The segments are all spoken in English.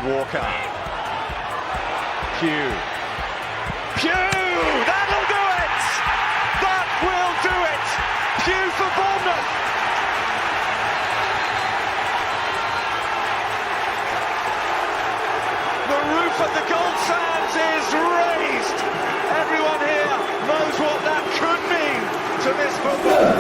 Walker. Pugh. That'll do it! That will do it! Pugh for Bournemouth! The roof of the Gold Sands is raised! Everyone here knows what that could mean to this football.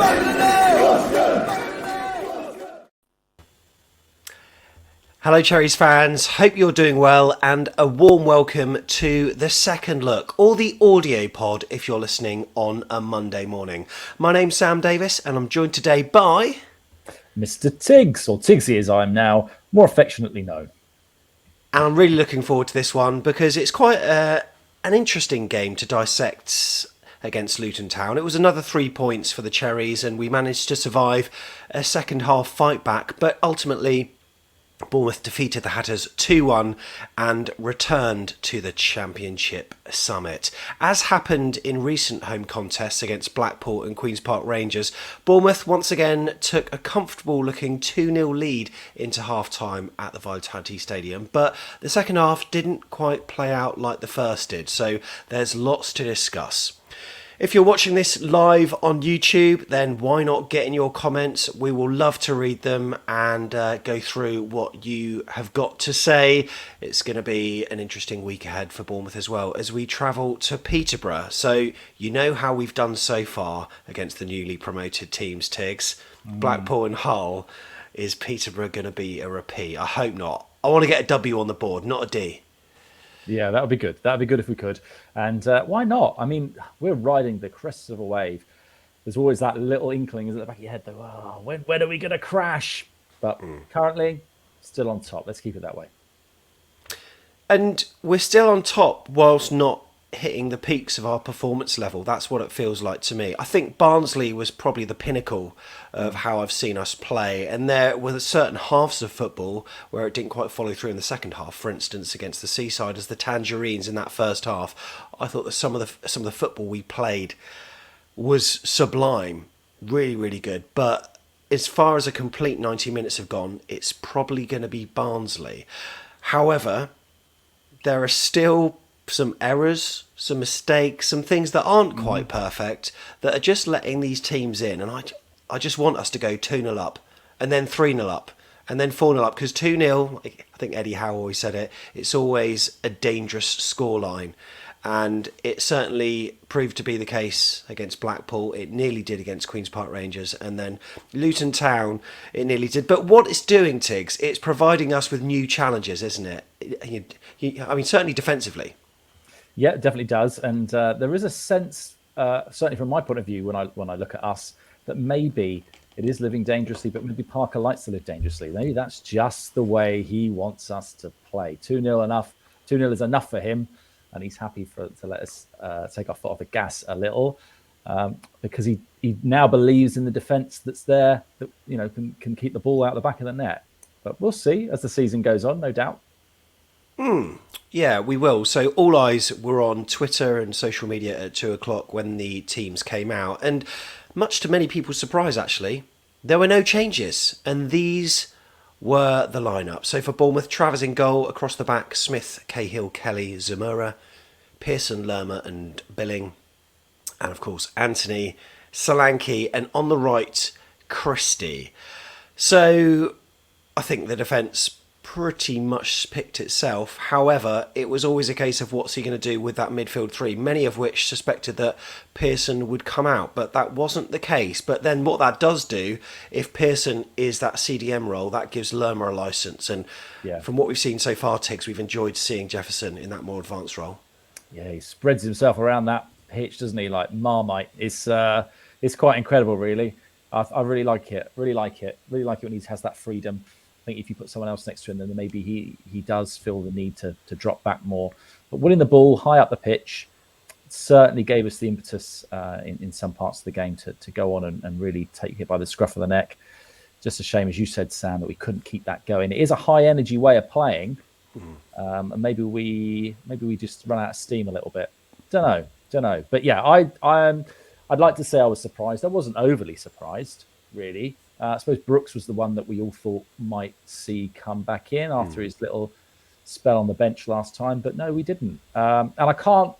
Hello Cherries fans, hope you're doing well, and a warm welcome to the second look, or the audio pod if you're listening on a Monday morning. My name's Sam Davis and I'm joined today by... Mr Tigz, or Tigzy as I'm now more affectionately known. And I'm really looking forward to this one because it's quite an interesting game to dissect against Luton Town. It was another 3 points for the Cherries and we managed to survive a second half fight back, but ultimately Bournemouth defeated the Hatters 2-1 and returned to the Championship summit. As happened in recent home contests against Blackpool and Queen's Park Rangers, Bournemouth once again took a comfortable looking 2-0 lead into half-time at the Vitality Stadium, but the second half didn't quite play out like the first did, so there's lots to discuss. If you're watching this live on YouTube, then why not get in your comments? We will love to read them and go through what you have got to say. It's going to be an interesting week ahead for Bournemouth as well as we travel to Peterborough. So you know how we've done so far against the newly promoted teams, Tigz. Blackpool and Hull. Is Peterborough going to be a repeat? I hope not. I want to get a W on the board, not a D. Yeah, that would be good. That would be good if we could. And why not? I mean, we're riding the crest of a wave. There's always that little inkling at the back of your head, though, oh, when are we going to crash? But currently, still on top. Let's keep it that way. And we're still on top whilst not hitting the peaks of our performance level. That's what it feels like to me. I think Barnsley was probably the pinnacle of how I've seen us play, and there were certain halves of football where it didn't quite follow through in the second half. For instance, against the Seaside as the Tangerines in that first half, I thought that some of the football we played was sublime, really, really good. But as far as a complete 90 minutes have gone, it's probably going to be Barnsley. However, there are still some errors, some mistakes, some things that aren't quite perfect that are just letting these teams in. And I just want us to go 2-0 up and then 3-0 up and then 4-0 up, because 2-0, I think Eddie Howe always said it, it's always a dangerous scoreline. And it certainly proved to be the case against Blackpool. It nearly did against Queen's Park Rangers. And then Luton Town, it nearly did. But what it's doing, Tigz, it's providing us with new challenges, isn't it? I mean, certainly defensively. Yeah, it definitely does. And there is a sense, certainly from my point of view, when I look at us, that maybe it is living dangerously, but maybe Parker likes to live dangerously. Maybe that's just the way he wants us to play. 2-0 enough. 2-0 is enough for him, and he's happy to let us take our foot off the gas a little, because he now believes in the defence that's there, that can keep the ball out the back of the net. But we'll see as the season goes on, no doubt. Yeah, we will. So all eyes were on Twitter and social media at 2:00 when the teams came out. And much to many people's surprise, actually, there were no changes. And these were the lineup. So for Bournemouth, Travers in goal, across the back, Smith, Cahill, Kelly, Zamora, Pearson, Lerma and Billing. And of course, Anthony, Solanke, and on the right, Christie. So I think the defence pretty much picked itself. However, it was always a case of what's he going to do with that midfield three, many of which suspected that Pearson would come out, but that wasn't the case. But then what that does do, if Pearson is that CDM role, that gives Lerma a licence. And from what we've seen so far, Tigz, we've enjoyed seeing Jefferson in that more advanced role. Yeah, he spreads himself around that pitch, doesn't he? Like Marmite. It's quite incredible, really. I really like it. Really like it when he has that freedom. I think if you put someone else next to him, then maybe he does feel the need to drop back more. But winning the ball high up the pitch certainly gave us the impetus in some parts of the game to go on and really take it by the scruff of the neck. Just a shame, as you said, Sam, that we couldn't keep that going. It is a high energy way of playing, and maybe we just run out of steam a little bit. Don't know. But yeah, I'd like to say I was surprised. I wasn't overly surprised, really. I suppose Brooks was the one that we all thought might see come back in after his little spell on the bench last time, but no, we didn't. And I can't.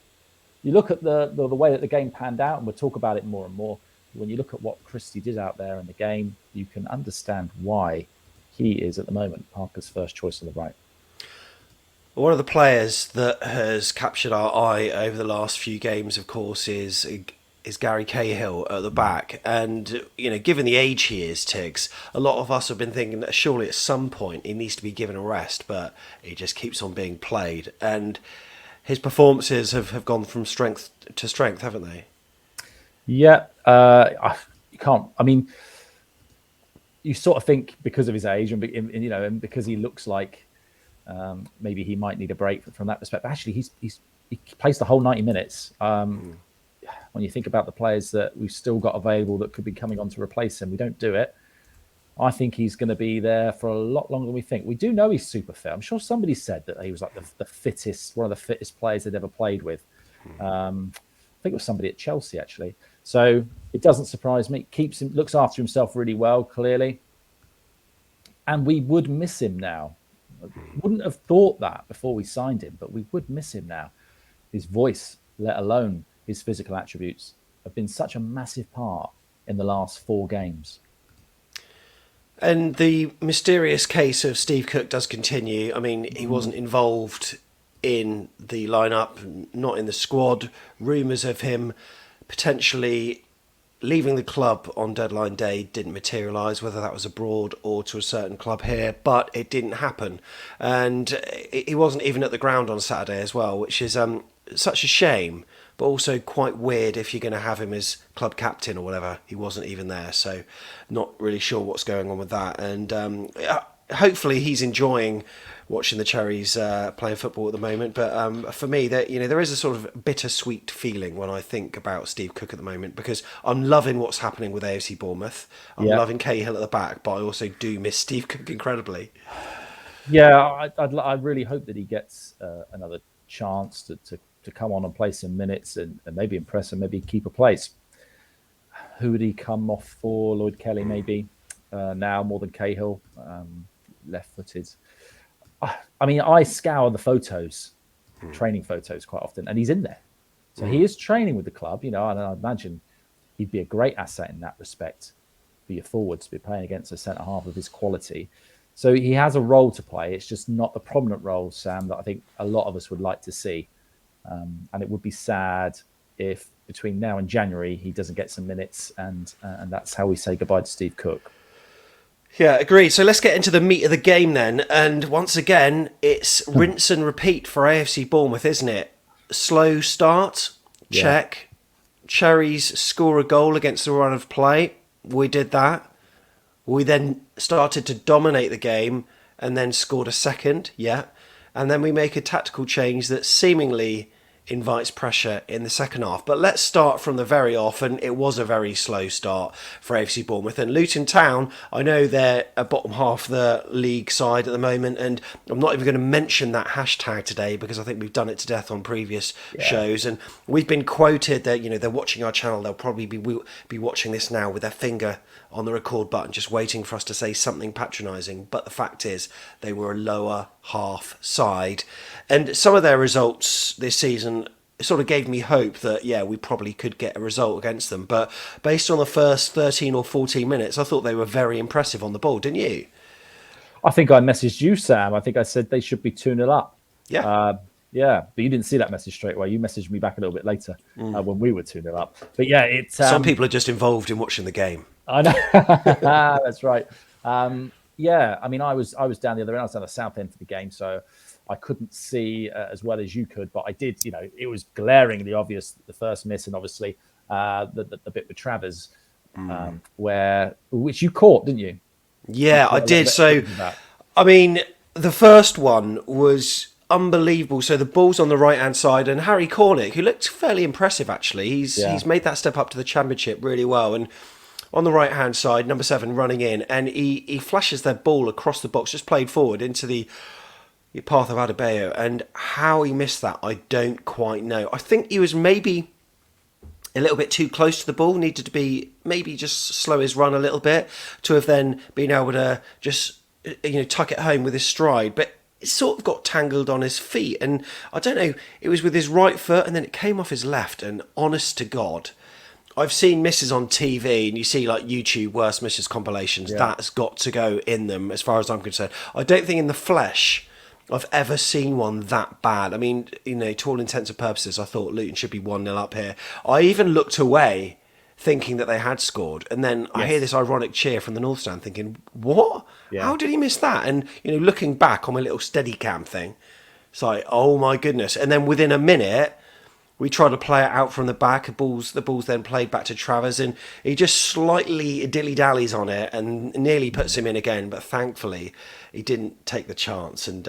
You look at the way that the game panned out, and we'll talk about it more and more. When you look at what Christie did out there in the game, you can understand why he is at the moment Parker's first choice on the right. One of the players that has captured our eye over the last few games, of course, is Gary Cahill at the back. And, given the age he is, Tigz, a lot of us have been thinking that surely at some point he needs to be given a rest, but he just keeps on being played. And his performances have gone from strength to strength, haven't they? Yeah. You can't, you sort of think because of his age and because he looks like maybe he might need a break from that perspective. Actually, he plays the whole 90 minutes. When you think about the players that we've still got available that could be coming on to replace him, we don't do it. I think he's going to be there for a lot longer than we think. We do know he's super fit. I'm sure somebody said that he was like the fittest, one of the fittest players they'd ever played with. I think it was somebody at Chelsea, actually. So it doesn't surprise me. Looks after himself really well, clearly. And we would miss him now. Wouldn't have thought that before we signed him, but we would miss him now. His voice, let alone his physical attributes, have been such a massive part in the last 4 games. And the mysterious case of Steve Cook does continue. He wasn't involved in the lineup, not in the squad. Rumours of him potentially leaving the club on deadline day didn't materialise, whether that was abroad or to a certain club here, but it didn't happen. And he wasn't even at the ground on Saturday as well, which is such a shame, but also quite weird if you're going to have him as club captain or whatever. He wasn't even there, so not really sure what's going on with that. And hopefully he's enjoying watching the Cherries playing football at the moment. But for me, there is a sort of bittersweet feeling when I think about Steve Cook at the moment, because I'm loving what's happening with AFC Bournemouth. I'm loving Cahill at the back, but I also do miss Steve Cook incredibly. Yeah, I really hope that he gets another chance to come on and play some minutes and maybe impress and maybe keep a place. Who would he come off for? Lloyd Kelly, maybe, now more than Cahill, left-footed. I scour the photos, training photos quite often, and he's in there. So he is training with the club, and I imagine he'd be a great asset in that respect for your forwards to be playing against a centre-half of his quality. So he has a role to play. It's just not the prominent role, Sam, that I think a lot of us would like to see. And it would be sad if between now and January he doesn't get some minutes, and that's how we say goodbye to Steve Cook. Yeah, agreed. So let's get into the meat of the game then. And once again, it's rinse and repeat for AFC Bournemouth, isn't it? Slow start, check. Cherries score a goal against the run of play. We did that. We then started to dominate the game and then scored a second, and then we make a tactical change that seemingly invites pressure in the second half. But let's start from the very off, and it was a very slow start for AFC Bournemouth. And Luton Town, I know they're a bottom half of the league side at the moment, and I'm not even going to mention that hashtag today because I think we've done it to death on previous shows. And we've been quoted that, they're watching our channel. They'll probably be watching this now with their finger on the record button, just waiting for us to say something patronising. But the fact is, they were a lower half side. And some of their results this season sort of gave me hope that, we probably could get a result against them. But based on the first 13 or 14 minutes, I thought they were very impressive on the ball, didn't you? I think I messaged you, Sam. I think I said they should be 2-0 up. Yeah. But you didn't see that message straight away. You messaged me back a little bit later when we were 2-0 up. But it's... Some people are just involved in watching the game. I know. That's right. I was down the other end. I was down the south end for the game, so I couldn't see as well as you could. But I did, it was glaringly obvious, the first miss, and obviously the bit with Travers, which you caught, didn't you? Yeah, I did. So, the first one was unbelievable. So the ball's on the right-hand side, and Harry Cornick, who looked fairly impressive, actually, he's made that step up to the Championship really well. And on the right-hand side, number 7 running in, and he flashes that ball across the box, just played forward into the path of Adebayo. And how he missed that, I don't quite know. I think he was maybe a little bit too close to the ball, needed to be maybe just slow his run a little bit to have then been able to just tuck it home with his stride. But sort of got tangled on his feet, and I don't know, it was with his right foot and then it came off his left, and honest to God, I've seen misses on TV, and you see like YouTube worst misses compilations. Yeah. That's got to go in them, as far as I'm concerned. I don't think in the flesh I've ever seen one that bad. I mean, you know, to all intents and purposes, I thought Luton should be 1-0 up here. I even looked away thinking that they had scored, and then I hear this ironic cheer from the North Stand thinking, what? Yeah. How did he miss that? And, you know, looking back on my little Steadicam thing, it's like, oh my goodness. And then within a minute, we tried to play it out from the back. The ball's then played back to Travers, and he just slightly dilly-dallies on it and nearly puts him in again. But thankfully, he didn't take the chance. And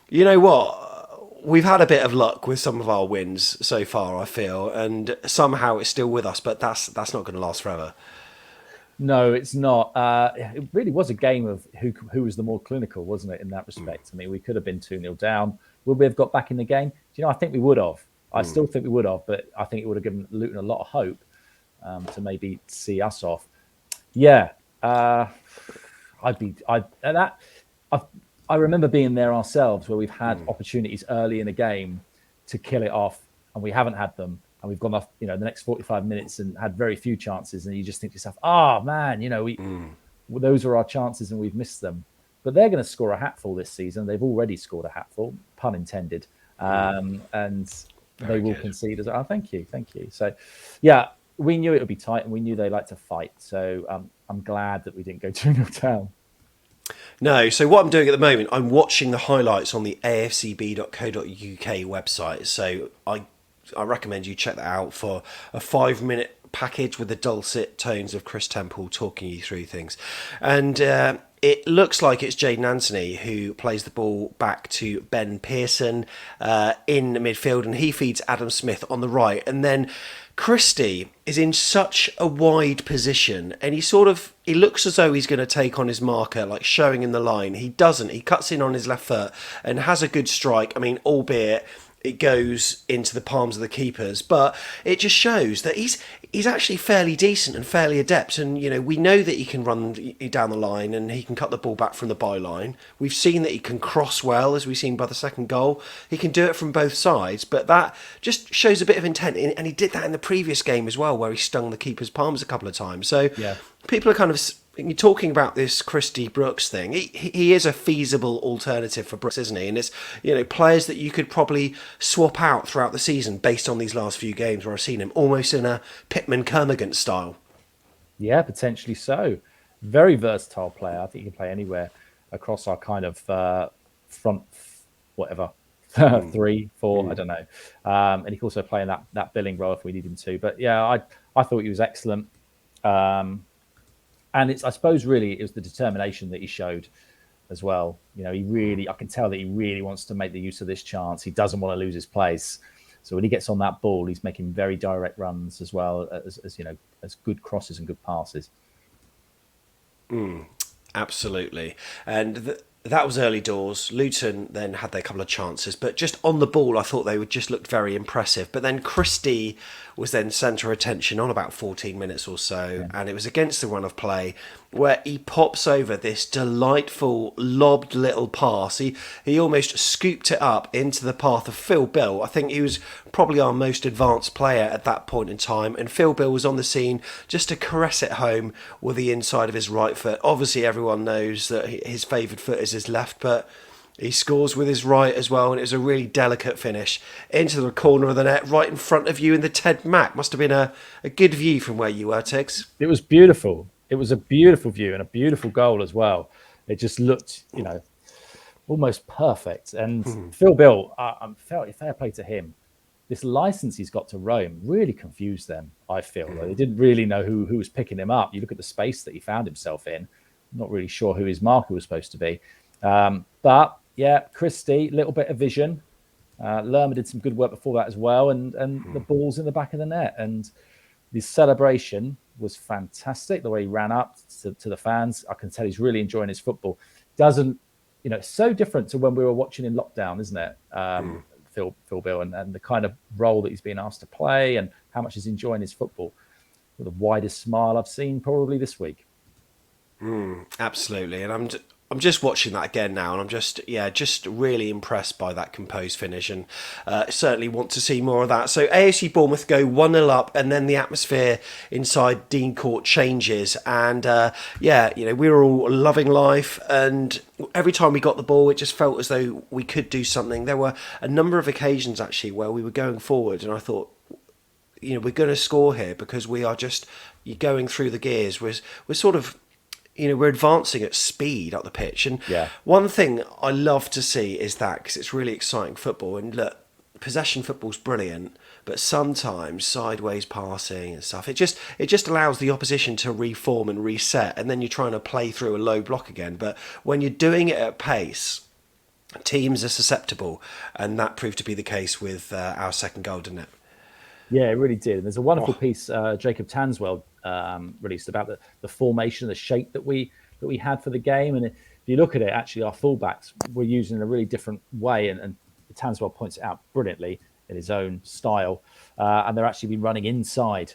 you know what? We've had a bit of luck with some of our wins so far, I feel, and somehow it's still with us. But that's not going to last forever. No, it's not. It really was a game of who was the more clinical, wasn't it, in that respect? I mean, we could have been 2-0 down. Would we have got back in the game? Do you know, I think we would have. I still think we would have, but I think it would have given Luton a lot of hope to maybe see us off. Yeah, I remember being there ourselves where we've had opportunities early in the game to kill it off, and we haven't had them, and we've gone off, you know, the next 45 minutes and had very few chances, and you just think to yourself, oh man, you know, those were our chances and we've missed them. But they're going to score a hatful this season. They've already scored a hatful, pun intended, and they will concede as well. Oh, thank you. So, yeah, we knew it would be tight, and we knew they like to fight. So I'm glad that we didn't go 2-0 down. No, so what I'm doing at the moment, I'm watching the highlights on the AFCB.co.uk website. So I recommend you check that out for a 5-minute package with the dulcet tones of Chris Temple talking you through things. And it looks like it's Jayden Anthony who plays the ball back to Ben Pearson in midfield, and he feeds Adam Smith on the right. And then Christie is in such a wide position, and he looks as though he's going to take on his marker, like showing in the line. He doesn't. He cuts in on his left foot and has a good strike. I mean, albeit it goes into the palms of the keepers, but it just shows that he's actually fairly decent and fairly adept. And, you know, we know that he can run down the line and he can cut the ball back from the byline. We've seen that he can cross well, as we've seen by the second goal. He can do it from both sides, but that just shows a bit of intent. And he did that in the previous game as well, where he stung the keeper's palms a couple of times. So people are kind of... You're talking about this Christie Brooks thing. He is a feasible alternative for Brooks, isn't he? And it's, you know, players that you could probably swap out throughout the season based on these last few games where I've seen him, almost in a Pittman-Kermorgant style. Yeah, potentially so. Very versatile player. I think he can play anywhere across our kind of front, whatever, 3, 4, I don't know. And he can also play in that billing role if we need him to. But yeah, I thought he was excellent. And I suppose really it was the determination that he showed as well. You know, I can tell that he really wants to make the use of this chance. He doesn't want to lose his place. So when he gets on that ball, he's making very direct runs as well as you know, as good crosses and good passes. Absolutely. And that was early doors. Luton then had their couple of chances, but just on the ball, I thought they would just looked very impressive. But then Christie was then centre of attention on about 14 minutes or so, and it was against the run of play where he pops over this delightful lobbed little pass. He almost scooped it up into the path of Phil Bill. I think he was probably our most advanced player at that point in time, and Phil Bill was on the scene just to caress it home with the inside of his right foot. Obviously everyone knows that his favoured foot is his left, but he scores with his right as well, and it was a really delicate finish into the corner of the net right in front of you in the Ted Mack. Must have been a good view from where you were, Tigz. It was beautiful. It was a beautiful view and a beautiful goal as well. It just looked, you know, almost perfect. And Phil Bill, fair play to him. This license he's got to roam really confused them, I feel. They didn't really know who was picking him up. You look at the space that he found himself in, not really sure who his marker was supposed to be. But yeah, Christie, little bit of vision. Lerma did some good work before that as well, and the ball's in the back of the net. And the celebration was fantastic. The way he ran up to the fans, I can tell he's really enjoying his football. Doesn't, you know, it's so different to when we were watching in lockdown, isn't it? Phil Bill and the kind of role that he's being asked to play and how much he's enjoying his football. With the widest smile I've seen probably this week. Absolutely, and I'm just watching that again now, and I'm just really impressed by that composed finish, and certainly want to see more of that. So AFC Bournemouth go 1-0 up, and then the atmosphere inside Dean Court changes, and we were all loving life, and every time we got the ball, it just felt as though we could do something. There were a number of occasions actually where we were going forward, and I thought, we're going to score here because we are just going through the gears. We're sort of, we're advancing at speed up the pitch. And one thing I love to see is that, because it's really exciting football. And look, possession football's brilliant, but sometimes sideways passing and stuff, it just allows the opposition to reform and reset, and then you're trying to play through a low block again. But when you're doing it at pace, teams are susceptible, and that proved to be the case with our second goal, didn't it? Yeah, it really did. And there's a wonderful piece Jacob Tanswell released about the formation, the shape that we had for the game. And if you look at it, actually, our fullbacks were used in a really different way. And Tanswell points it out brilliantly in his own style. And they're actually been running inside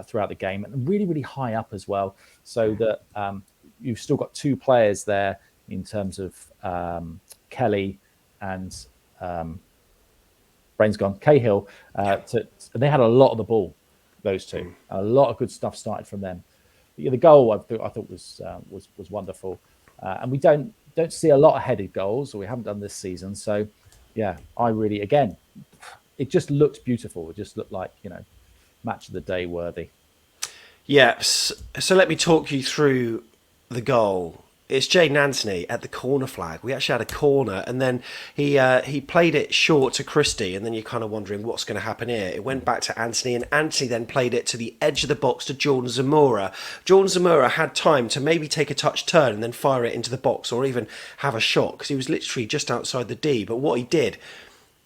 throughout the game, and really, really high up as well. So that you've still got two players there in terms of Kelly and brain's gone, Cahill, and they had a lot of the ball, those two. A lot of good stuff started from them. But, the goal I thought was wonderful, and we don't see a lot of headed goals, or we haven't done this season. So, I really, again, it just looked beautiful. It just looked like match of the day worthy. Yes. So let me talk you through the goal. It's Jaden Anthony at the corner flag. We actually had a corner, and then he played it short to Christie, and then you're kind of wondering what's going to happen here. It went back to Anthony, and Anthony then played it to the edge of the box to Jordan Zamora. Jordan Zamora had time to maybe take a touch turn and then fire it into the box, or even have a shot, because he was literally just outside the D. But what he did,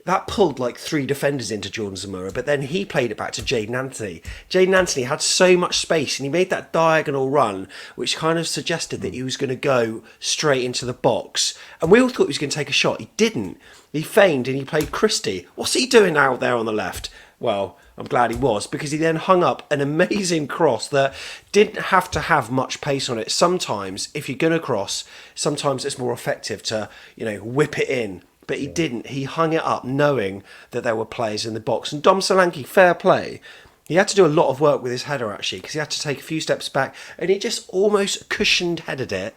that pulled like three defenders into Jordan Zamora, but then he played it back to Jaden Anthony. Jaden Anthony had so much space, and he made that diagonal run, which kind of suggested that he was going to go straight into the box. And we all thought he was going to take a shot. He didn't. He feigned, and he played Christie. What's he doing out there on the left? Well, I'm glad he was, because he then hung up an amazing cross that didn't have to have much pace on it. Sometimes, if you're going to cross, sometimes it's more effective to, whip it in. But he didn't. He hung it up knowing that there were players in the box. And Dom Solanke, fair play. He had to do a lot of work with his header, actually, because he had to take a few steps back, and he just almost cushioned headed it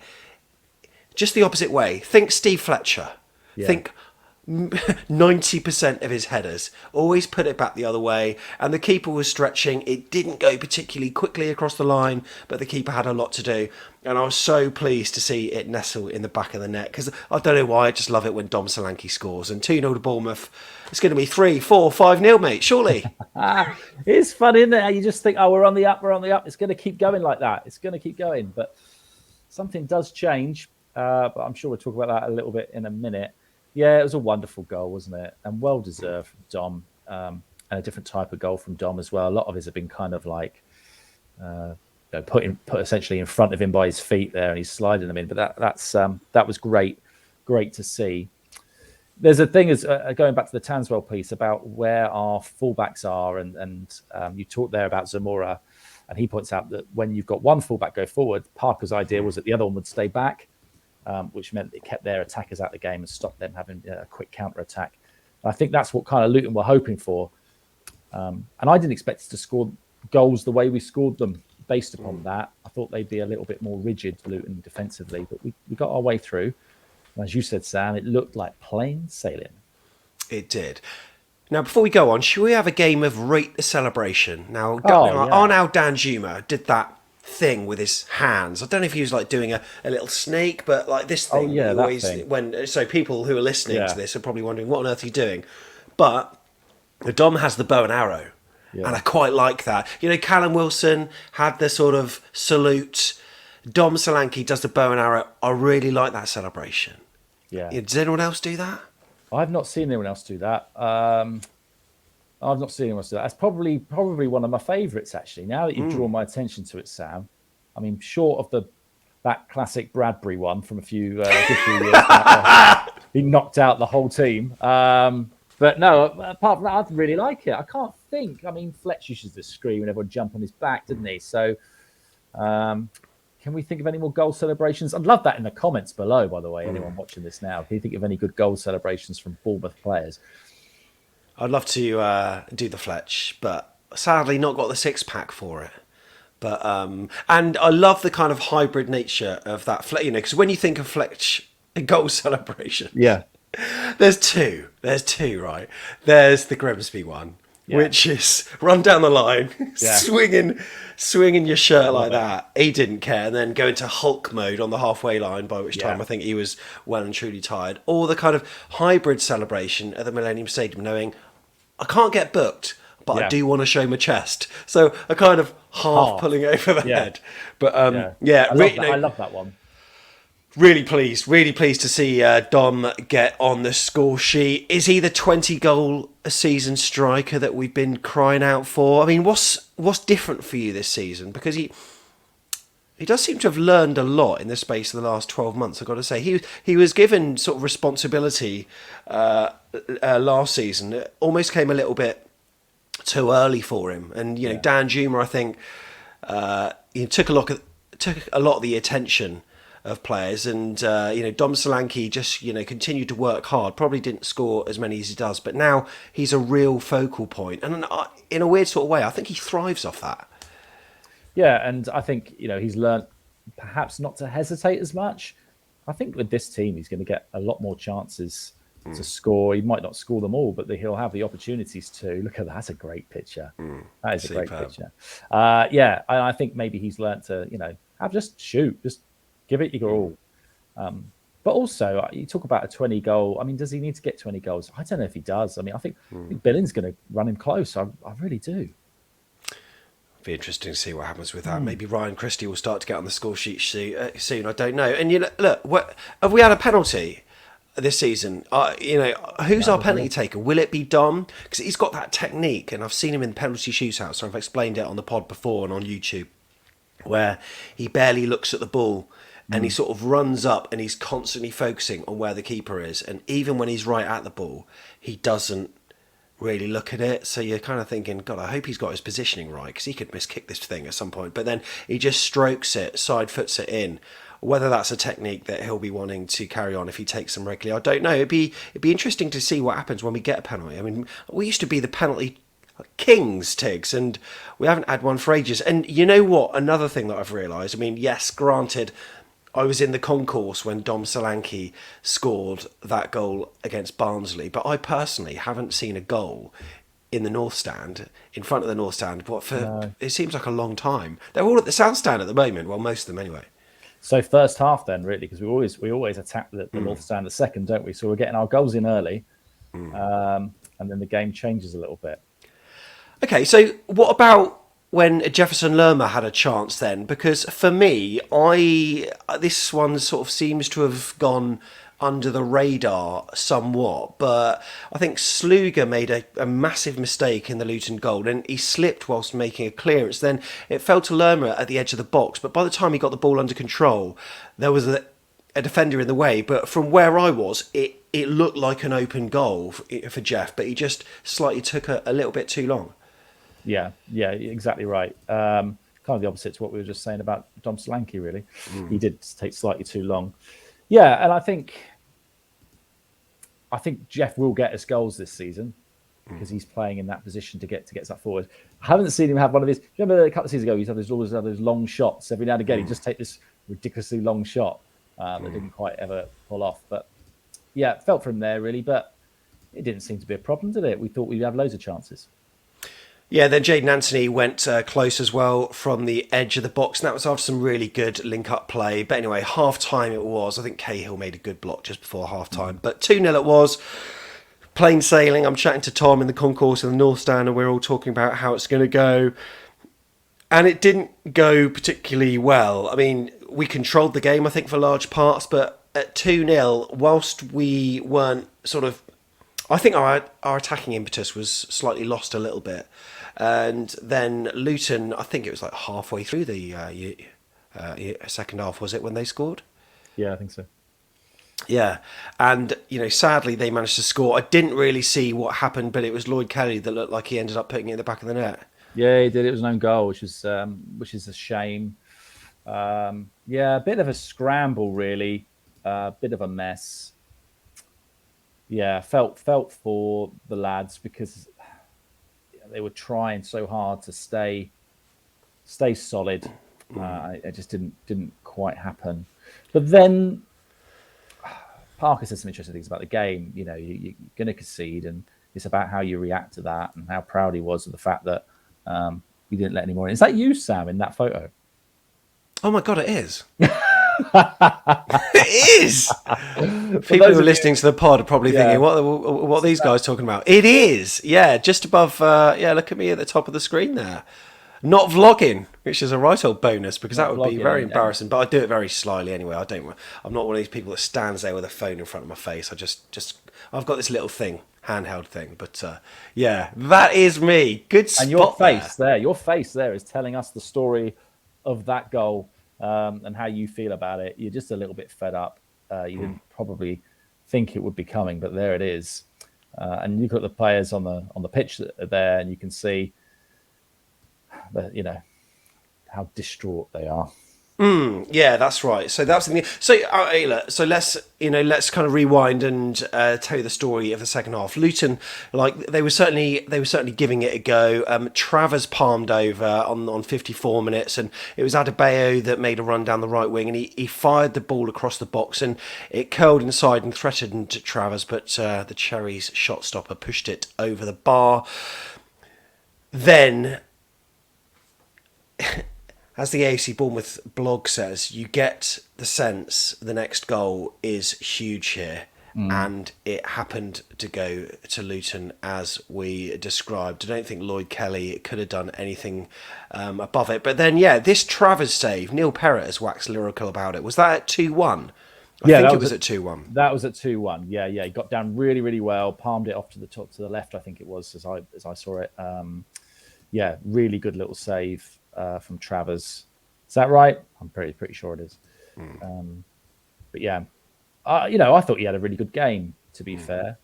just the opposite way. Think Steve Fletcher. Yeah. Think 90% of his headers always put it back the other way, and the keeper was stretching. It didn't go particularly quickly across the line, but the keeper had a lot to do, and I was so pleased to see it nestle in the back of the net, because I don't know why, I just love it when Dom Solanke scores. And 2-0 to Bournemouth. It's going to be 3, 4, 5-0, mate, surely. It's fun, isn't it? You just think, we're on the up, it's going to keep going like that, it's going to keep going. But something does change, but I'm sure we'll talk about that a little bit in a minute. Yeah, it was a wonderful goal, wasn't it? And well deserved from Dom, and a different type of goal from Dom as well. A lot of his have been kind of like put essentially in front of him by his feet there, and he's sliding them in. But that was great to see. There's a thing is going back to the Tanswell piece about where our fullbacks are, and you talked there about Zamora, and he points out that when you've got one fullback go forward, Parker's idea was that the other one would stay back. Which meant it kept their attackers out of the game and stopped them having a quick counter-attack. I think that's what kind of Luton were hoping for. And I didn't expect us to score goals the way we scored them based upon that. I thought they'd be a little bit more rigid, Luton, defensively, but we got our way through. And as you said, Sam, it looked like plain sailing. It did. Now, before we go on, should we have a game of Rate the Celebration? Now, Arnaud Danjuma did that thing with his hands. I don't know if he was like doing a little snake, but like this thing. Oh, yeah, that thing. So people who are listening to this are probably wondering what on earth he's doing. But Dom has the bow and arrow, and I quite like that. Callum Wilson had the sort of salute. Dom Solanke does the bow and arrow. I really like that celebration. Yeah. Does anyone else do that? I've not seen anyone else do that. That's probably one of my favourites, actually. Now that you've drawn my attention to it, Sam, I mean, short of that classic Bradbury one from a few years back, he knocked out the whole team. But no, apart from that, I really like it. I can't think. I mean, Fletch used to scream and everyone jump on his back, didn't he? So, Can we think of any more goal celebrations? I'd love that in the comments below, by the way, anyone watching this now. Can you think of any good goal celebrations from Bournemouth players? I'd love to do the Fletch, but sadly not got the six-pack for it. But and I love the kind of hybrid nature of that, because when you think of Fletch goal celebration, Yeah. there's two, right? There's the Grimsby one, which is run down the line, swinging your shirt like that. He didn't care, and then go into Hulk mode on the halfway line, by which time I think he was well and truly tired. Or the kind of hybrid celebration at the Millennium Stadium, knowing I can't get booked, but I do want to show my chest. So a kind of half pulling over the head. But I love that one. Really pleased to see Dom get on the score sheet. Is he the 20-goal a season striker that we've been crying out for? I mean, what's different for you this season? Because he does seem to have learned a lot in the space of the last 12 months, I've got to say. He was given sort of responsibility last season. It almost came a little bit too early for him. And, Dan Juma, I think, he took a lot of the attention of players, and Dom Solanke just continued to work hard. Probably didn't score as many as he does, but now he's a real focal point, and in a weird sort of way, I think he thrives off that. Yeah, and I think he's learnt perhaps not to hesitate as much. I think with this team, he's going to get a lot more chances to score. He might not score them all, but he'll have the opportunities to. Look at that! That's a great picture. That is a great picture. I think maybe he's learnt to just shoot, just give it your all. But also, you talk about a 20 goal. I mean, does he need to get 20 goals? I don't know if he does. I mean, I think Billing's going to run him close. I really do. Be interesting to see what happens with that. Maybe Ryan Christie will start to get on the score sheet soon. I don't know. And look, have we had a penalty this season? Who's our penalty taker? Will it be Dom? Because he's got that technique, and I've seen him in penalty shootouts. So I've explained it on the pod before and on YouTube, where he barely looks at the ball. And he sort of runs up and he's constantly focusing on where the keeper is. And even when he's right at the ball, he doesn't really look at it. So you're kind of thinking, God, I hope he's got his positioning right, because he could miskick this thing at some point. But then he just strokes it, side foots it in. Whether that's a technique that he'll be wanting to carry on if he takes them regularly, I don't know. It'd be interesting to see what happens when we get a penalty. I mean, we used to be the penalty kings, Tigz, and we haven't had one for ages. And you know what? Another thing that I've realised, I mean, yes, granted, I was in the concourse when Dom Solanke scored that goal against Barnsley, but I personally haven't seen a goal in the North Stand, in front of the North Stand, it seems like a long time. They're all at the South Stand at the moment, well, most of them anyway. So first half then, really, because we always attack the North Stand the second, don't we? So we're getting our goals in early, and then the game changes a little bit. Okay, so what about when Jefferson Lerma had a chance then? Because for me, this one sort of seems to have gone under the radar somewhat, but I think Sluga made a massive mistake in the Luton goal, and he slipped whilst making a clearance. Then it fell to Lerma at the edge of the box, but by the time he got the ball under control, there was a defender in the way. But from where I was, it looked like an open goal for Jeff, but he just slightly took a little bit too long. Yeah, exactly right. Kind of the opposite to what we were just saying about Dom Solanke, really. He did take slightly too long. Yeah, and I think Jeff will get us goals this season because he's playing in that position to get that forward. I haven't seen him have one of his. Remember a couple of seasons ago, he always had those long shots. Every now and again, he'd just take this ridiculously long shot that didn't quite ever pull off. But yeah, it felt for him there, really. But it didn't seem to be a problem, did it? We thought we'd have loads of chances. Yeah, then Jayden Anthony went close as well from the edge of the box. And that was after some really good link-up play. But anyway, half-time it was. I think Cahill made a good block just before half-time. But 2-0 it was. Plain sailing. I'm chatting to Tom in the concourse in the North Stand, and we're all talking about how it's going to go. And it didn't go particularly well. I mean, we controlled the game, I think, for large parts. But at 2-0, whilst we weren't sort of... I think our attacking impetus was slightly lost a little bit. And then Luton, I think it was like halfway through the second half, was it, when they scored? Yeah, I think so. Yeah, and sadly they managed to score. I didn't really see what happened, but it was Lloyd Kelly that looked like he ended up putting it in the back of the net. Yeah, he did. It was an own goal, which is a shame. Yeah, a bit of a scramble, really. A bit of a mess. Yeah, felt for the lads because they were trying so hard to stay solid. It just didn't quite happen. But then Parker said some interesting things about the game. You know, you're going to concede, and it's about how you react to that and how proud he was of the fact that you didn't let any more in. Is that you, Sam, in that photo? Oh my God, it is. It is. People who are listening to the pod are probably thinking, what are these guys talking about? It is. Yeah, just above. Look at me at the top of the screen there. Not vlogging, which is a right old bonus because that would be very embarrassing. But I do it very slyly anyway. I'm not one of these people that stands there with a phone in front of my face. I've got this little thing, handheld thing. But yeah, that is me. Good spot. And your face there is telling us the story of that goal and how you feel about it. You're just a little bit fed up. You didn't probably think it would be coming, but there it is. And you look at the players on the pitch that are there, and you can see that, you know, how distraught they are. Yeah, that's right. So that's the thing. So let's kind of rewind and tell you the story of the second half. Luton, they were certainly giving it a go. Travers palmed over on 54 minutes, and it was Adebayo that made a run down the right wing, and he fired the ball across the box, and it curled inside and threatened Travers, but the Cherries shot stopper pushed it over the bar. Then, as the AFC Bournemouth blog says, you get the sense the next goal is huge here. And it happened to go to Luton as we described. I don't think Lloyd Kelly could have done anything above it. But then, this Travers save, Neil Perrott has waxed lyrical about it. Was that at 2-1? I think it was at 2-1. That was at 2-1. Yeah. He got down really, really well, palmed it off to the top, to the left, I think it was, as I saw it. Really good little save from Travers. Is that right? I'm pretty sure it is. But yeah, I thought he had a really good game, to be fair.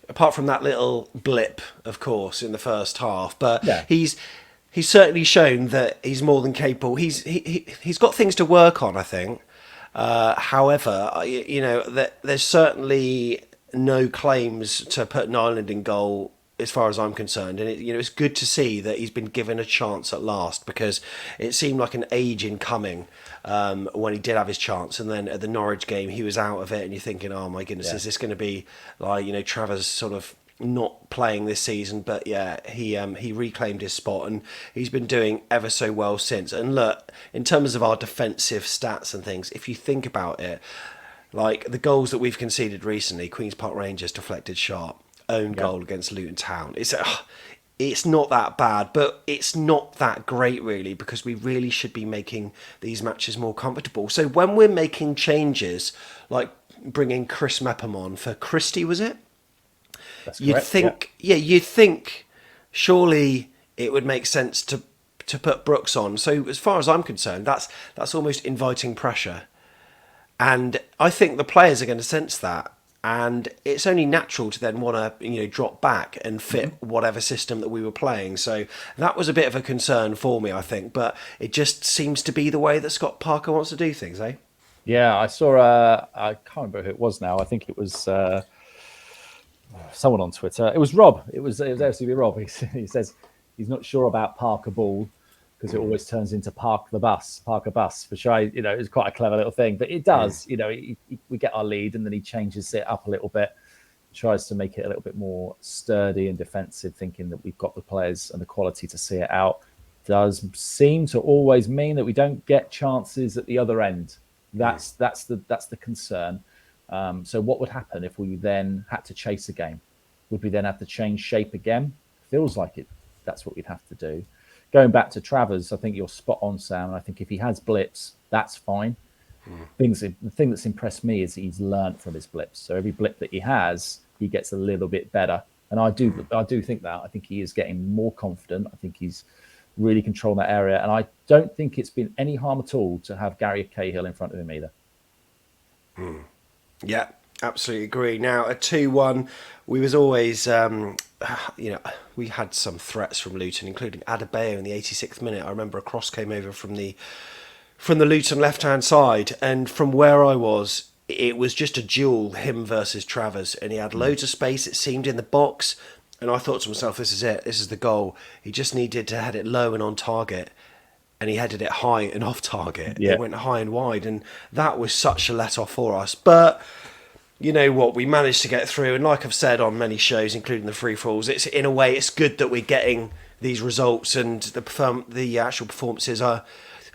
Apart from that little blip, of course, in the first half, but he's certainly shown that he's more than capable. He's got things to work on, I think. However, there's certainly no claims to put Nyland in goal, as far as I'm concerned, and it's good to see that he's been given a chance at last, because it seemed like an age in coming when he did have his chance, and then at the Norwich game he was out of it, and you're thinking, oh my goodness, is this going to be like Travers sort of not playing this season? But he reclaimed his spot, and he's been doing ever so well since. And look, in terms of our defensive stats and things, if you think about it, like the goals that we've conceded recently, Queen's Park Rangers deflected sharp, own goal against Luton Town. It's not that bad, but it's not that great really, because we really should be making these matches more comfortable. So when we're making changes, like bringing Chris Mepham on for Christie, was it? That's you'd correct, think, you'd think surely it would make sense to put Brooks on. So as far as I'm concerned, that's almost inviting pressure, and I think the players are going to sense that. And it's only natural to then want to, drop back and fit whatever system that we were playing. So that was a bit of a concern for me, I think. But it just seems to be the way that Scott Parker wants to do things, eh? Yeah, I saw. I can't remember who it was now. I think it was someone on Twitter. It was Rob. It was AFCB Rob. He says he's not sure about Parker Ball, because it always turns into Parker Bus, which is quite a clever little thing. But it does, we get our lead and then he changes it up a little bit, tries to make it a little bit more sturdy and defensive, thinking that we've got the players and the quality to see it out. Does seem to always mean that we don't get chances at the other end. That's the concern. So what would happen if we then had to chase a game? Would we then have to change shape again? Feels like it. That's what we'd have to do. Going back to Travers, I think you're spot on, Sam. I think if he has blips, that's fine. The thing that's impressed me is he's learnt from his blips. So every blip that he has, he gets a little bit better. And I do think that. I think he is getting more confident. I think he's really controlling that area. And I don't think it's been any harm at all to have Gary Cahill in front of him either. Yeah, Absolutely agree. Now, a 2-1, we was always, we had some threats from Luton, including Adebayo in the 86th minute. I remember a cross came over from the Luton left-hand side, and from where I was, it was just a duel, him versus Travers, and he had loads of space, it seemed, in the box, and I thought to myself, this is it, this is the goal. He just needed to head it low and on target, and he headed it high and off target. Yeah. It went high and wide, and that was such a let-off for us. But you know what, we managed to get through, and like I've said on many shows, including the free-falls, it's in a way, it's good that we're getting these results, and the actual performances are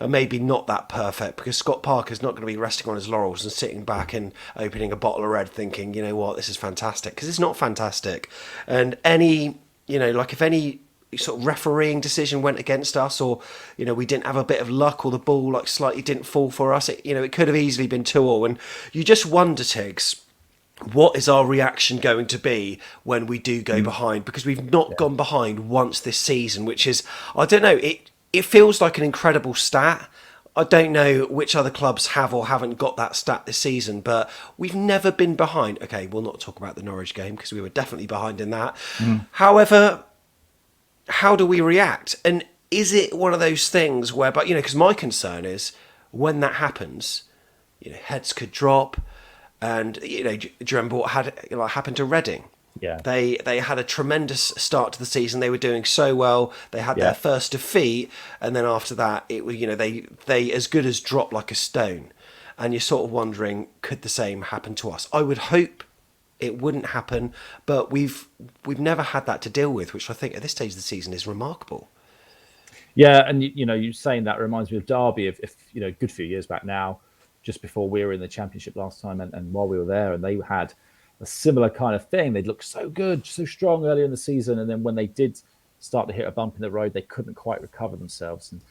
maybe not that perfect, because Scott Parker's not going to be resting on his laurels and sitting back and opening a bottle of red thinking, you know what, this is fantastic, because it's not fantastic. And if any sort of refereeing decision went against us, or we didn't have a bit of luck, or the ball like slightly didn't fall for us, it could have easily been 2-2. And you just wonder, Tiggs, what is our reaction going to be when we do go behind? Because we've not gone behind once this season, which is, I don't know, it feels like an incredible stat. I don't know which other clubs have or haven't got that stat this season, but we've never been behind. Okay, we'll not talk about the Norwich game because we were definitely behind in that. However, how do we react? And is it one of those things whereby, because my concern is when that happens, heads could drop. And, do you remember what happened to Reading? Yeah. They had a tremendous start to the season. They were doing so well. They had their first defeat. And then after that, it was, they as good as dropped like a stone. And you're sort of wondering, could the same happen to us? I would hope it wouldn't happen, but we've never had that to deal with, which I think at this stage of the season is remarkable. Yeah, and you saying that reminds me of Derby, of a good few years back now, just before we were in the Championship last time, and while we were there, and they had a similar kind of thing. They'd looked so good, so strong earlier in the season, and then when they did start to hit a bump in the road, they couldn't quite recover themselves, and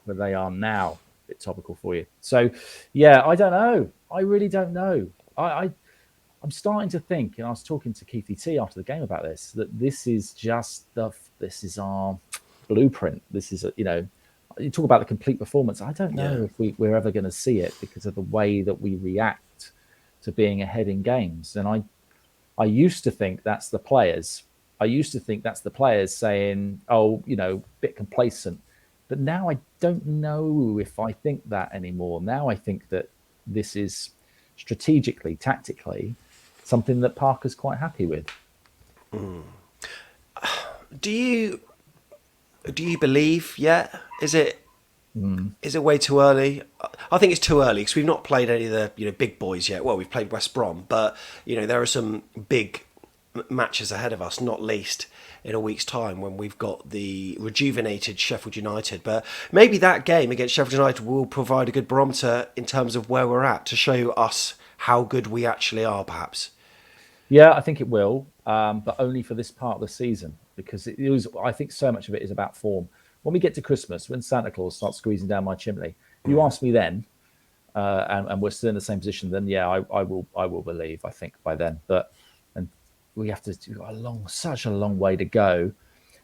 where they are now, a bit topical for you. So, yeah, I don't know. I really don't know. I'm starting to think, and I was talking to Keithy T after the game about this, that this is this is our blueprint. This is, you talk about the complete performance. I don't know if we're ever going to see it because of the way that we react to being ahead in games. And I used to think that's the players. I used to think that's the players saying, oh, bit complacent. But now I don't know if I think that anymore. Now I think that this is strategically, tactically, something that Parker's quite happy with. Do you believe yet? Is it way too early? I think it's too early because we've not played any of the big boys yet. Well, we've played West Brom, but there are some big matches ahead of us, not least in a week's time when we've got the rejuvenated Sheffield United. But maybe that game against Sheffield United will provide a good barometer in terms of where we're at to show us how good we actually are, perhaps. Yeah, I think it will, but only for this part of the season, because I think so much of it is about form. When we get to Christmas, when Santa Claus starts squeezing down my chimney, if you ask me then, and we're still in the same position, then yeah, I will believe, I think, by then. And we have to do such a long way to go.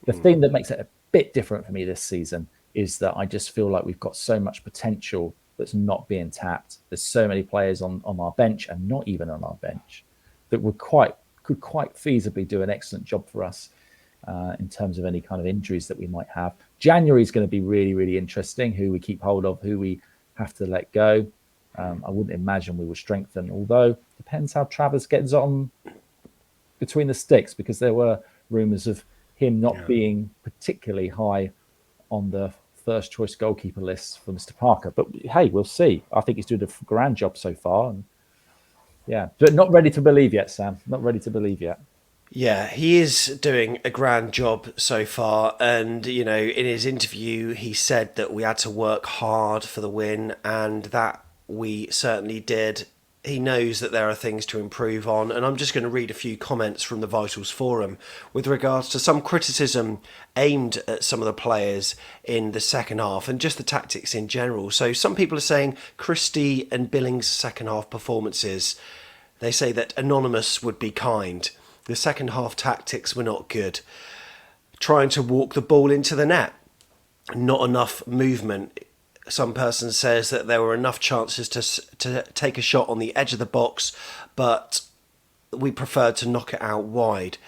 The thing that makes it a bit different for me this season is that I just feel like we've got so much potential that's not being tapped. There's so many players on our bench, and not even on our bench, that could quite feasibly do an excellent job for us in terms of any kind of injuries that we might have. January is going to be really, really interesting, who we keep hold of, who we have to let go. I wouldn't imagine we will strengthen, although depends how Travers gets on between the sticks, because there were rumours of him not being particularly high on the first choice goalkeeper list for Mr. Parker. But hey, we'll see. I think he's doing a grand job so far. And yeah, but not ready to believe yet, Sam. Not ready to believe yet. Yeah, he is doing a grand job so far. And, in his interview, he said that we had to work hard for the win, and that we certainly did. He knows that there are things to improve on. And I'm just going to read a few comments from the Vitals Forum with regards to some criticism aimed at some of the players in the second half and just the tactics in general. So some people are saying Christie and Billings' second half performances, they say that anonymous would be kind. The second half tactics were not good. Trying to walk the ball into the net, not enough movement. Some person says that there were enough chances to take a shot on the edge of the box, but we preferred to knock it out wide.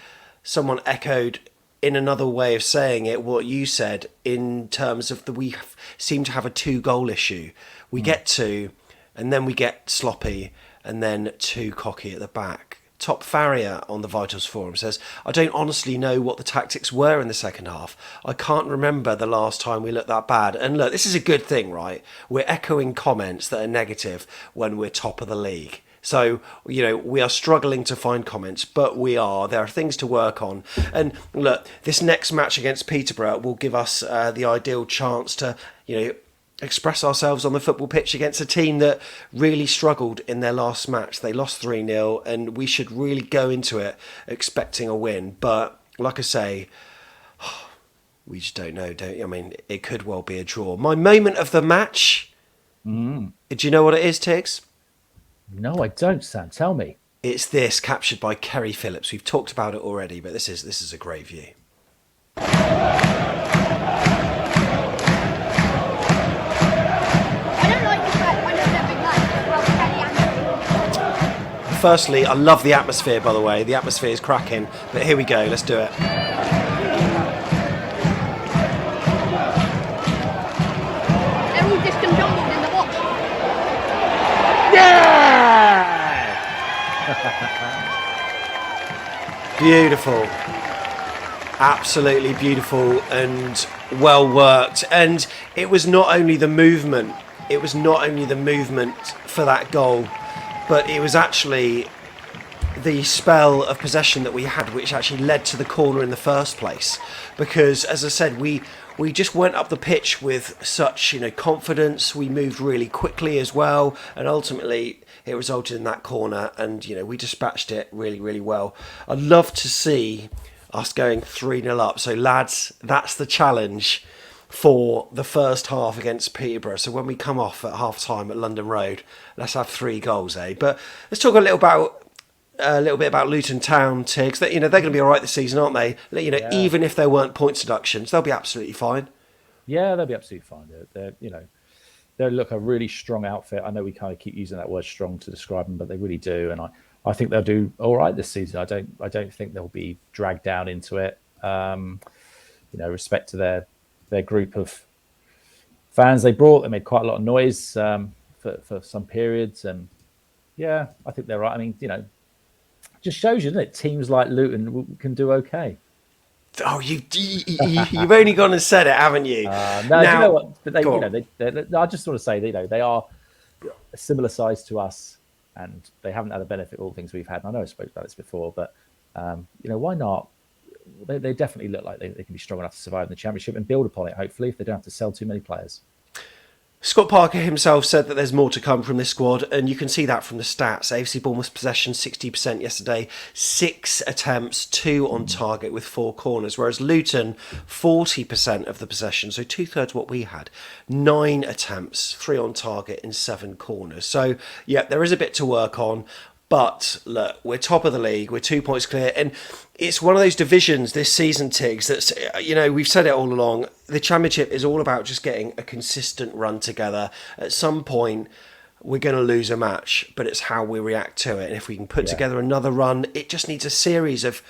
Someone echoed in another way of saying it what you said in terms of we seem to have a 2-goal issue. We get 2, and then we get sloppy, and then too cocky at the back. Top Farrier on the Vitals forum says, I don't honestly know what the tactics were in the second half. I can't remember the last time we looked that bad. And look, this is a good thing, right? We're echoing comments that are negative when we're top of the league. So, we are struggling to find comments, but we are. There are things to work on. And look, this next match against Peterborough will give us the ideal chance to, express ourselves on the football pitch against a team that really struggled in their last match. They lost 3-0, and we should really go into it expecting a win. But like I say, we just don't know, don't you? I mean, it could well be a draw. My moment of the match, do you know what it is, Tigz? No, I don't, Sam. Tell me. It's this, captured by Kerry Phillips. We've talked about it already, but this is a great view. Firstly, I love the atmosphere, by the way. The atmosphere is cracking. But here we go. Let's do it. They're all disconjungled in the box. Yeah! Beautiful. Absolutely beautiful and well worked. And it was not only the movement. It was not only the movement for that goal, but it was actually the spell of possession that we had which actually led to the corner in the first place. Because, as I said, we just went up the pitch with such confidence. We moved really quickly as well, and ultimately it resulted in that corner, and we dispatched it really, really well. I'd love to see us going 3-0 up. So lads, that's the challenge for the first half against Peterborough. So when we come off at half time at London Road, let's have 3 goals, eh? But let's talk a little bit about Luton Town, Tigz. That they're going to be all right this season, aren't they? Even if there weren't points deductions, they'll be absolutely fine. Yeah, they'll be absolutely fine. They look a really strong outfit. I know we kind of keep using that word "strong" to describe them, but they really do. And I think they'll do all right this season. I don't think they'll be dragged down into it. Respect to their group of fans they brought. They made quite a lot of noise for some periods, and yeah, I think they're right. I mean, just shows you, doesn't it? Teams like Luton can do okay. Oh, you've only gone and said it, haven't you? No, do you know what? But I just want to say that they are a similar size to us, and they haven't had the benefit of all the things we've had. And I know I spoke about this before, but why not? They definitely look like they can be strong enough to survive in the Championship and build upon it, hopefully, if they don't have to sell too many players. Scott Parker himself said that there's more to come from this squad, and you can see that from the stats. AFC Bournemouth's possession 60% yesterday, 6 attempts, 2 on target with 4 corners, whereas Luton 40% of the possession, so 2/3 what we had, 9 attempts, 3 on target and 7 corners. So yeah, there is a bit to work on. But look, we're top of the league. We're 2 points clear. And it's one of those divisions this season, Tigz, that's, we've said it all along. The Championship is all about just getting a consistent run together. At some point, we're going to lose a match, but it's how we react to it. And if we can put together another run, it just needs a series of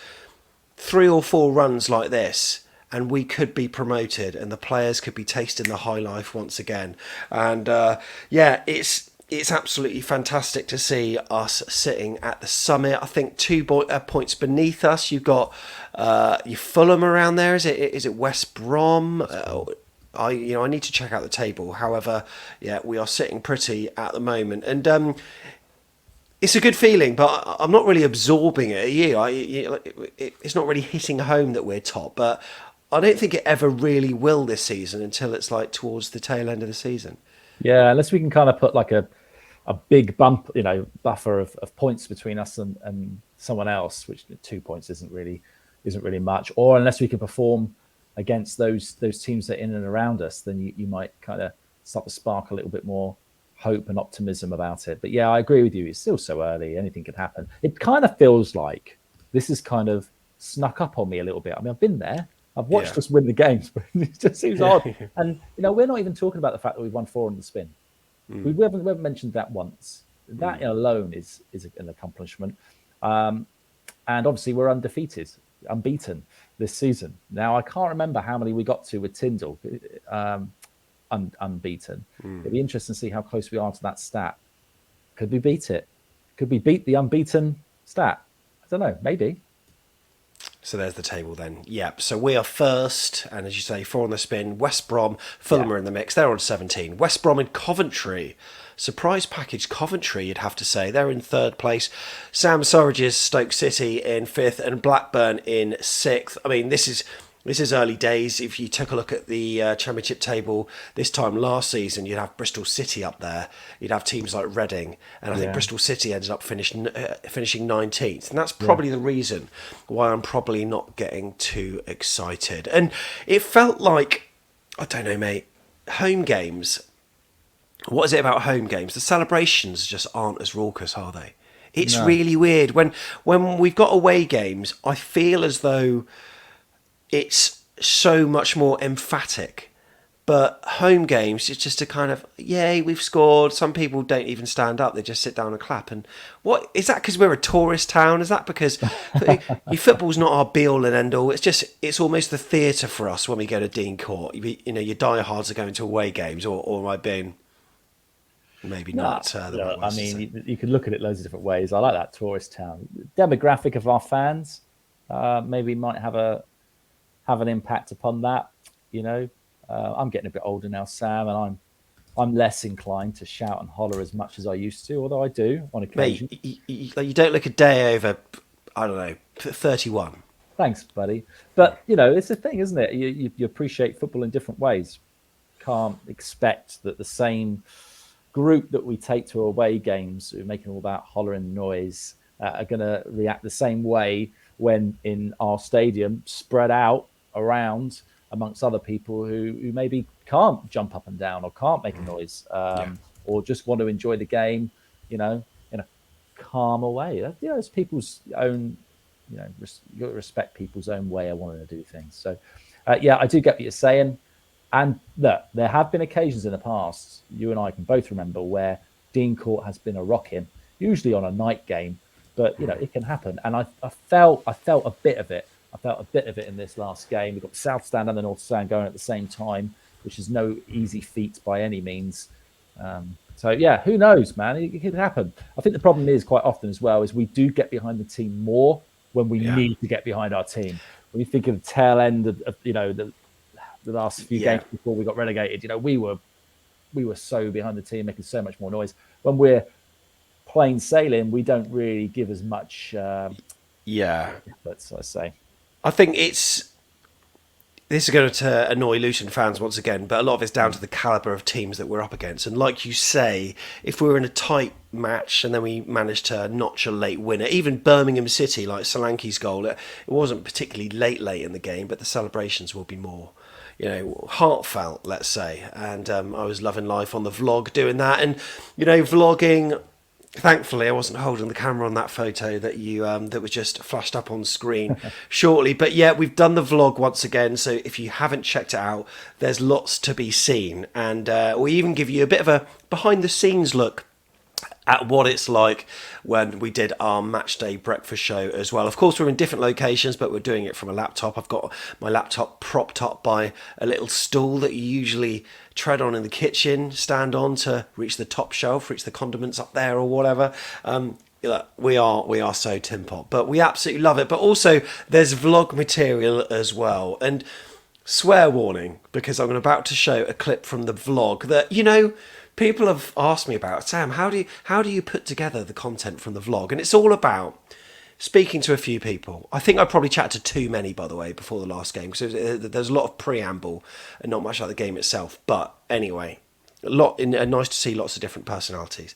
3 or 4 runs like this, and we could be promoted and the players could be tasting the high life once again. And it's absolutely fantastic to see us sitting at the summit. I think 2 points beneath us. You've got your Fulham around there. Is it West Brom? I need to check out the table. However, we are sitting pretty at the moment, and it's a good feeling. But I'm not really absorbing it. It's not really hitting home that we're top. But I don't think it ever really will this season until it's like towards the tail end of the season. Yeah, unless we can kind of put like a big bump, buffer of points between us and someone else, which 2 points isn't really much, or unless we can perform against those teams that are in and around us, then you might kind of start to spark a little bit more hope and optimism about it. But yeah, I agree with you. It's still so early. Anything can happen. It kind of feels like this has kind of snuck up on me a little bit. I mean, I've been there. I've watched us win the games, but it just seems odd. And, we're not even talking about the fact that we've won 4 on the spin. We haven't mentioned that once. That alone is an accomplishment. And obviously we're unbeaten this season. Now, I can't remember how many we got to with Tyndall, unbeaten. It'd be interesting to see how close we are to that stat. Could we beat it? Could we beat the unbeaten stat? I don't know, maybe. So there's the table then. Yep. So we are first, and as you say, 4 on the spin. West Brom, Fulham are in the mix. They're on 17. West Brom and Coventry. Surprise package Coventry, you'd have to say. They're in 3rd place. Sam Surridge's Stoke City in 5th, and Blackburn in 6th. I mean, this is early days. If you took a look at the Championship table this time last season, you'd have Bristol City up there. You'd have teams like Reading, and I think Bristol City ended up finishing 19th. And that's probably the reason why I'm probably not getting too excited. And it felt like, I don't know, mate, home games. What is it about home games? The celebrations just aren't as raucous, are they? It's really weird. When we've got away games, I feel as though it's so much more emphatic. But home games, it's just a kind of, yay, we've scored. Some people don't even stand up. They just sit down and clap. And what is that because we're a tourist town? Is that because your football's not our be-all and end-all? It's almost the theatre for us when we go to Dean Court. You know, your diehards are going to away games, or am I being... Maybe not. I mean, you could look at it loads of different ways. I like that tourist town. Demographic of our fans maybe might have an impact upon that. You know, I'm getting a bit older now, Sam, and I'm less inclined to shout and holler as much as I used to, although I do on occasion. Mate, you don't look a day over, I don't know, 31. Thanks, buddy. But, you know, it's a thing, isn't it? You appreciate football in different ways. Can't expect that the same group that we take to away games who are making all that hollering noise are going to react the same way when in our stadium, spread out around amongst other people who maybe can't jump up and down or can't make a noise or just want to enjoy the game, you know, in a calmer way. You know, it's people's own, you know, you got to respect people's own way of wanting to do things. So, I do get what you're saying. And look, there have been occasions in the past, you and I can both remember, where Dean Court has been a rocking, usually on a night game, but you know, it can happen. And I felt a bit of it. I felt a bit of it in this last game. We've got the South Stand and the North Stand going at the same time, which is no easy feat by any means. So yeah, who knows, man? It could happen. I think the problem is quite often as well is we do get behind the team more when we need to get behind our team. When you think of the tail end of you know, the last few games before we got relegated, you know, we were so behind the team, making so much more noise. When we're plain sailing, we don't really give as much efforts, I say. I think this is going to annoy Luton fans once again, but a lot of it's down to the calibre of teams that we're up against. And like you say, if we were in a tight match and then we managed to notch a late winner, even Birmingham City, like Solanke's goal, it wasn't particularly late in the game, but the celebrations will be more, you know, heartfelt, let's say. And I was loving life on the vlog doing that. And, you know, vlogging, thankfully I wasn't holding the camera on that photo that you that was just flashed up on screen shortly. But yeah, we've done the vlog once again. So if you haven't checked it out, there's lots to be seen. And we even give you a bit of a behind the scenes look at what it's like when we did our match day breakfast show as well. Of course, we're in different locations, but we're doing it from a laptop. I've got my laptop propped up by a little stool that you usually tread on in the kitchen, stand on to reach the top shelf, reach the condiments up there or whatever. We are so tin pot, but we absolutely love it. But also there's vlog material as well. And swear warning, because I'm about to show a clip from the vlog that, you know, people have asked me about. Sam, how do you put together the content from the vlog? And it's all about speaking to a few people. I think I probably chatted to too many, by the way, before the last game, because there's a lot of preamble and not much like the game itself. But anyway, nice to see lots of different personalities.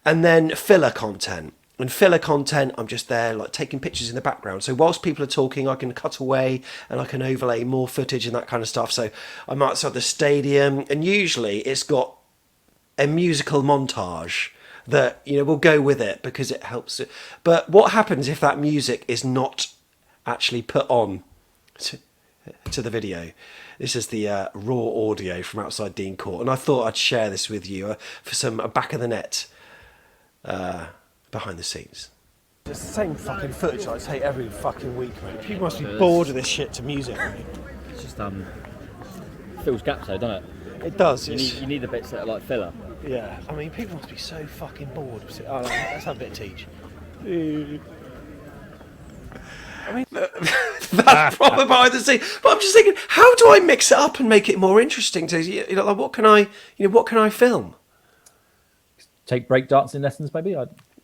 And then filler content. And filler content, I'm just there like taking pictures in the background. So whilst people are talking, I can cut away and I can overlay more footage and that kind of stuff. So I'm outside the stadium, and usually it's got a musical montage that, you know, will go with it because it helps it. But what happens if that music is not actually put on to the video? This is the raw audio from outside Dean Court, and I thought I'd share this with you for some back of the net behind the scenes. It's the same fucking footage I take every fucking week, mate. People must be bored of this shit to music, mate. It's just fills gaps though, doesn't it? It does. You need the bits that are like filler. Yeah, I mean, people must be so fucking bored of it. Oh, no, let's have a bit of teach. I mean, that's proper behind the scenes. But I'm just thinking, how do I mix it up and make it more interesting? To like, what can I film? Take breakdancing lessons, maybe.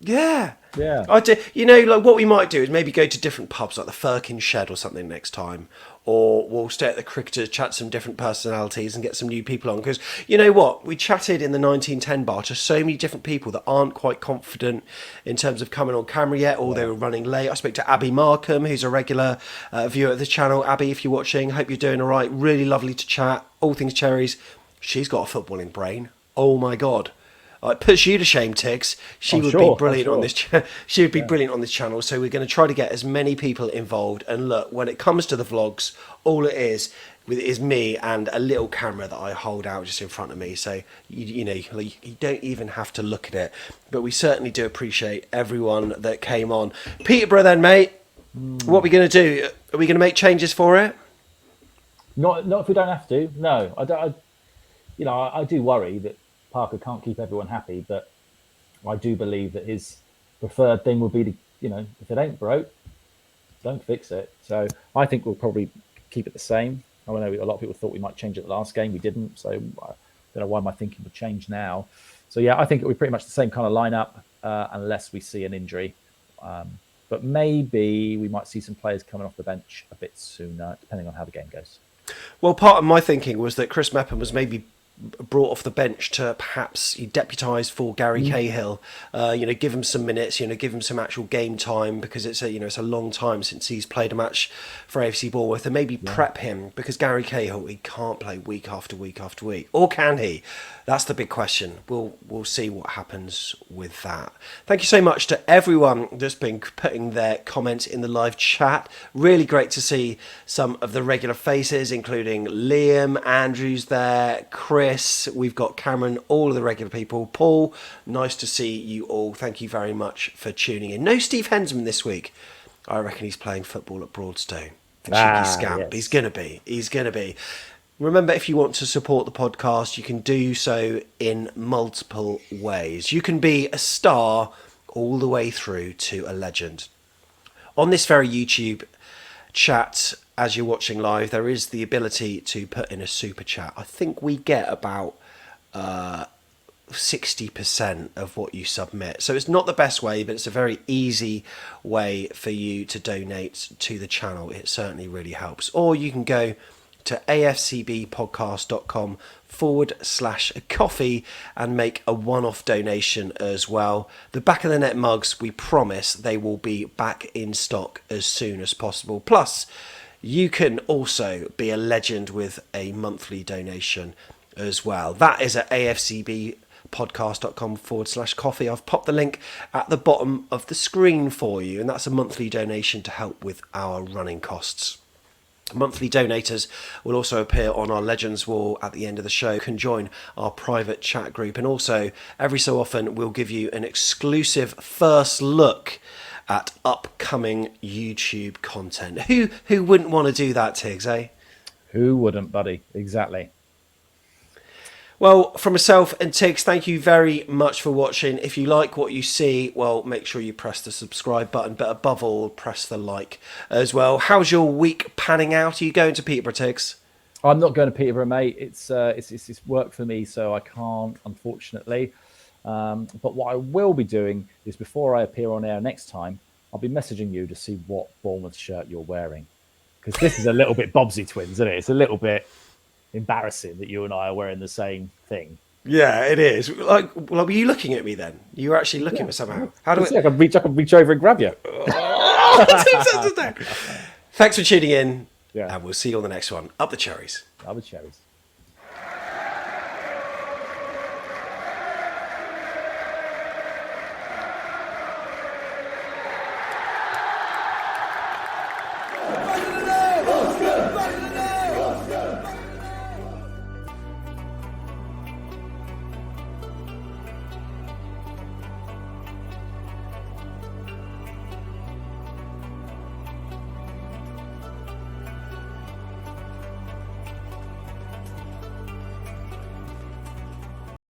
Yeah. Yeah. I do. Like what we might do is maybe go to different pubs, like the Firkin Shed or something next time, or we'll stay at the Cricketers, chat to some different personalities, and get some new people on. Because you know what, we chatted in the 1910 bar to so many different people that aren't quite confident in terms of coming on camera yet, or they were running late. I spoke to Abby Markham, who's a regular viewer of the channel. Abby, if you're watching, hope you're doing all right. Really lovely to chat. All things Cherries. She's got a footballing brain. Oh my god. It puts you to shame, Tigz. She would be brilliant on this. She would be brilliant on this channel. So we're going to try to get as many people involved. And look, when it comes to the vlogs, all it is me and a little camera that I hold out just in front of me. So you don't even have to look at it. But we certainly do appreciate everyone that came on. Peterborough, then, mate. What are we going to do? Are we going to make changes for it? Not if we don't have to. No, I do worry that Parker can't keep everyone happy, but I do believe that his preferred thing would be to, if it ain't broke, don't fix it. So I think we'll probably keep it the same. I know a lot of people thought we might change it the last game. We didn't. So I don't know why my thinking would change now. So yeah, I think it'll be pretty much the same kind of lineup unless we see an injury. But maybe we might see some players coming off the bench a bit sooner, depending on how the game goes. Well, part of my thinking was that Chris Mepham was maybe brought off the bench to perhaps deputise for Gary Cahill, give him some minutes, give him some actual game time, because it's a long time since he's played a match for AFC Bournemouth, and maybe prep him, because Gary Cahill, he can't play week after week after week, or can he? That's the big question. We'll see what happens with that. Thank you so much to everyone that's been putting their comments in the live chat. Really great to see some of the regular faces, including Liam, Andrew's there, Chris, we've got Cameron, all of the regular people. Paul, nice to see you all. Thank you very much for tuning in. No Steve Hensman this week. I reckon he's playing football at Broadstone. Cheeky scamp. Yes. He's going to be. Remember, if you want to support the podcast, you can do so in multiple ways. You can be a star all the way through to a legend. On this very YouTube chat, as you're watching live, there is the ability to put in a super chat. I think we get about 60% of what you submit. So it's not the best way, but it's a very easy way for you to donate to the channel. It certainly really helps. Or you can go to afcbpodcast.com/coffee and make a one-off donation as well. The back of the net mugs, we promise they will be back in stock as soon as possible. Plus, you can also be a legend with a monthly donation as well. That is at afcbpodcast.com/coffee. I've popped the link at the bottom of the screen for you, and that's a monthly donation to help with our running costs. Monthly donators will also appear on our Legends wall at the end of the show, can join our private chat group, and also every so often we'll give you an exclusive first look at upcoming YouTube content. Who wouldn't want to do that, Tigz, eh? Who wouldn't, buddy? Exactly. Well, from myself and Tigz, thank you very much for watching. If you like what you see, well, make sure you press the subscribe button, but above all, press the like as well. How's your week panning out? Are you going to Peterborough, Tigz? I'm not going to Peterborough, mate. It's work for me, so I can't, unfortunately. But what I will be doing is, before I appear on air next time, I'll be messaging you to see what Bournemouth shirt you're wearing. Because this is a little bit Bobsy Twins, isn't it? It's a little bit embarrassing that you and I are wearing the same thing. Yeah, it is. Like, well, were you looking at me then? You were actually looking at me somehow. How do I can reach over and grab you. Thanks for tuning in, Yeah. and we'll see you on the next one. Up the cherries. Up the cherries.